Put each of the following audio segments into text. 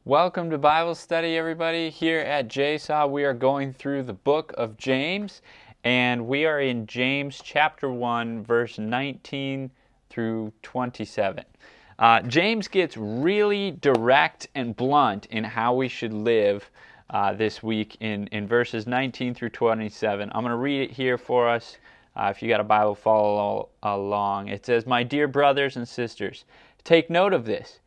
Welcome to Bible study, everybody. Here at JSAW, we are going through the book of James, and we are in James chapter 1, verse 19 through 27. James gets really direct and blunt in how we should live this week in verses 19 through 27. I'm going to read it here for us. If you got a Bible, follow along. It says, "My dear brothers and sisters, take note of this.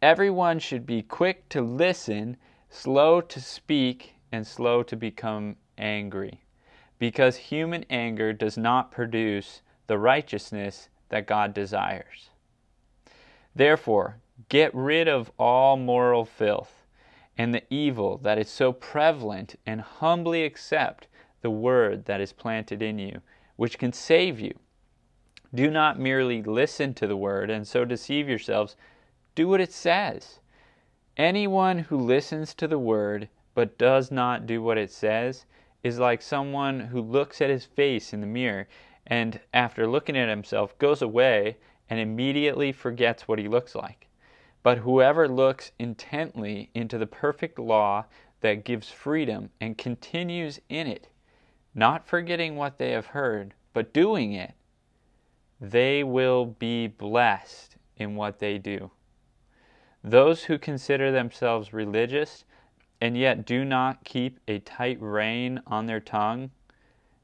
Everyone should be quick to listen, slow to speak, and slow to become angry, because human anger does not produce the righteousness that God desires. Therefore, get rid of all moral filth and the evil that is so prevalent, and humbly accept the word that is planted in you, which can save you. Do not merely listen to the word and so deceive yourselves. Do what it says. Anyone who listens to the word but does not do what it says is like someone who looks at his face in the mirror and, after looking at himself, goes away and immediately forgets what he looks like. But whoever looks intently into the perfect law that gives freedom and continues in it, not forgetting what they have heard, but doing it, they will be blessed in what they do. Those who consider themselves religious and yet do not keep a tight rein on their tongue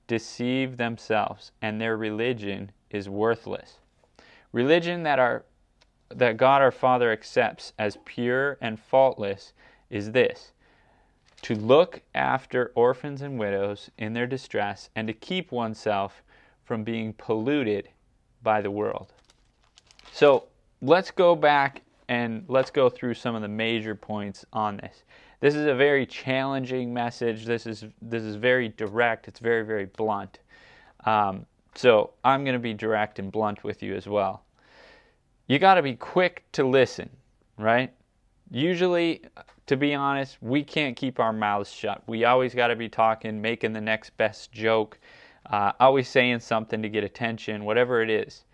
deceive themselves, and their religion is worthless. Religion that God our Father accepts as pure and faultless is this: to look after orphans and widows in their distress, and to keep oneself from being polluted by the world." So let's go back and let's go through some of the major points on this. This is a very challenging message. This is very direct. It's very, very blunt. So I'm going to be direct and blunt with you as well. You got to be quick to listen, right? Usually, to be honest, we can't keep our mouths shut. We always got to be talking, making the next best joke, always saying something to get attention, whatever it is.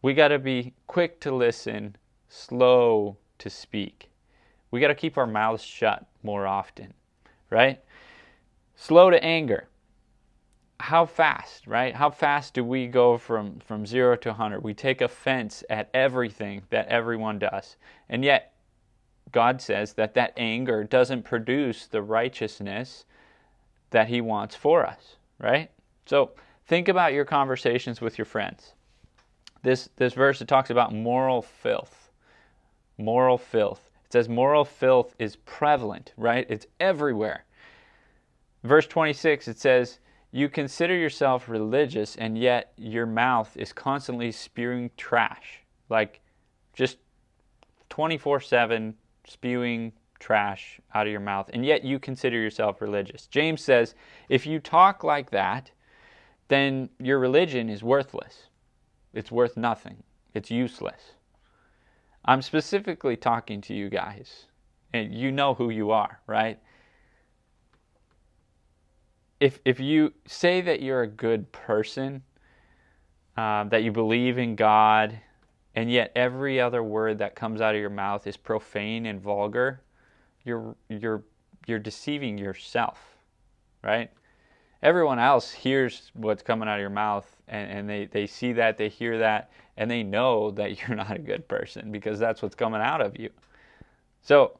We got to be quick to listen, slow to speak. We got to keep our mouths shut more often, right? Slow to anger. How fast, right? How fast do we go from 0 to 100? We take offense at everything that everyone does. And yet, God says that anger doesn't produce the righteousness that He wants for us, right? So think about your conversations with your friends. This verse, it talks about moral filth. Moral filth. It says moral filth is prevalent, right? It's everywhere. Verse 26, it says, "You consider yourself religious, and yet your mouth is constantly spewing trash." Like just 24/7 spewing trash out of your mouth, and yet you consider yourself religious. James says, if you talk like that, then your religion is worthless. It's worth nothing. It's useless. I'm specifically talking to you guys, and you know who you are, right? If you say that you're a good person, that you believe in God, and yet every other word that comes out of your mouth is profane and vulgar, you're deceiving yourself, right? Everyone else hears what's coming out of your mouth, and they see that, they hear that, and they know that you're not a good person because that's what's coming out of you. So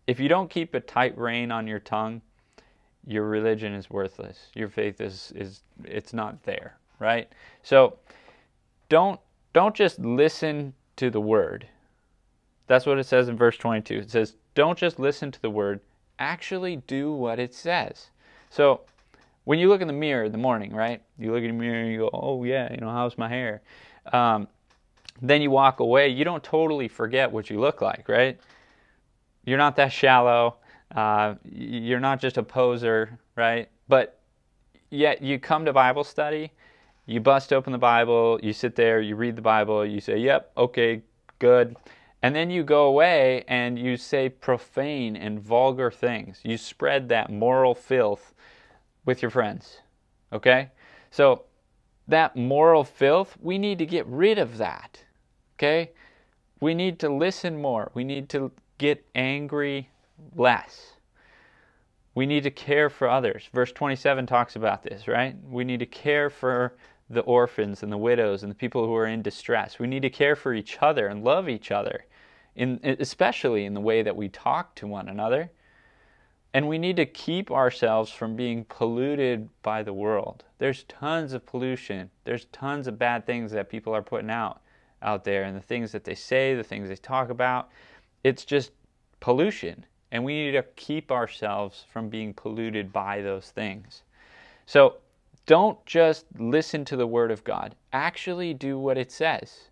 if you don't keep a tight rein on your tongue, your religion is worthless. Your faith is it's not there, right? So don't just listen to the word. That's what it says in verse 22. It says, don't just listen to the word, actually do what it says. So when you look in the mirror in the morning, right? You look in the mirror and you go, oh yeah, how's my hair? Then you walk away. You don't totally forget what you look like, right? You're not that shallow. You're not just a poser, right? But yet you come to Bible study, you bust open the Bible, you sit there, you read the Bible, you say, yep, okay, good. And then you go away and you say profane and vulgar things. You spread that moral filth with your friends, okay? So that moral filth, we need to get rid of that, okay? We need to listen more. We need to get angry less. We need to care for others. Verse 27 talks about this, right? We need to care for the orphans and the widows and the people who are in distress. We need to care for each other and love each other, especially in the way that we talk to one another. And we need to keep ourselves from being polluted by the world. There's tons of pollution. There's tons of bad things that people are putting out there, and the things that they say, the things they talk about. It's just pollution. And we need to keep ourselves from being polluted by those things. So don't just listen to the Word of God. Actually do what it says.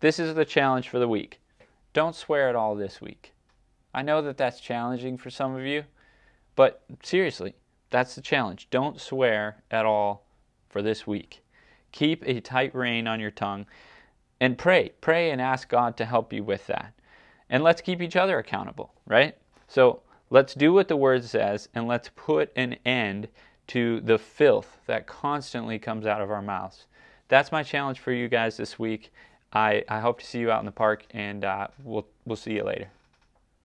This is the challenge for the week. Don't swear at all this week. I know that that's challenging for some of you, but seriously, that's the challenge. Don't swear at all for this week. Keep a tight rein on your tongue and pray. Pray and ask God to help you with that. And let's keep each other accountable, right? So let's do what the Word says, and let's put an end to the filth that constantly comes out of our mouths. That's my challenge for you guys this week. I hope to see you out in the park, and we'll see you later.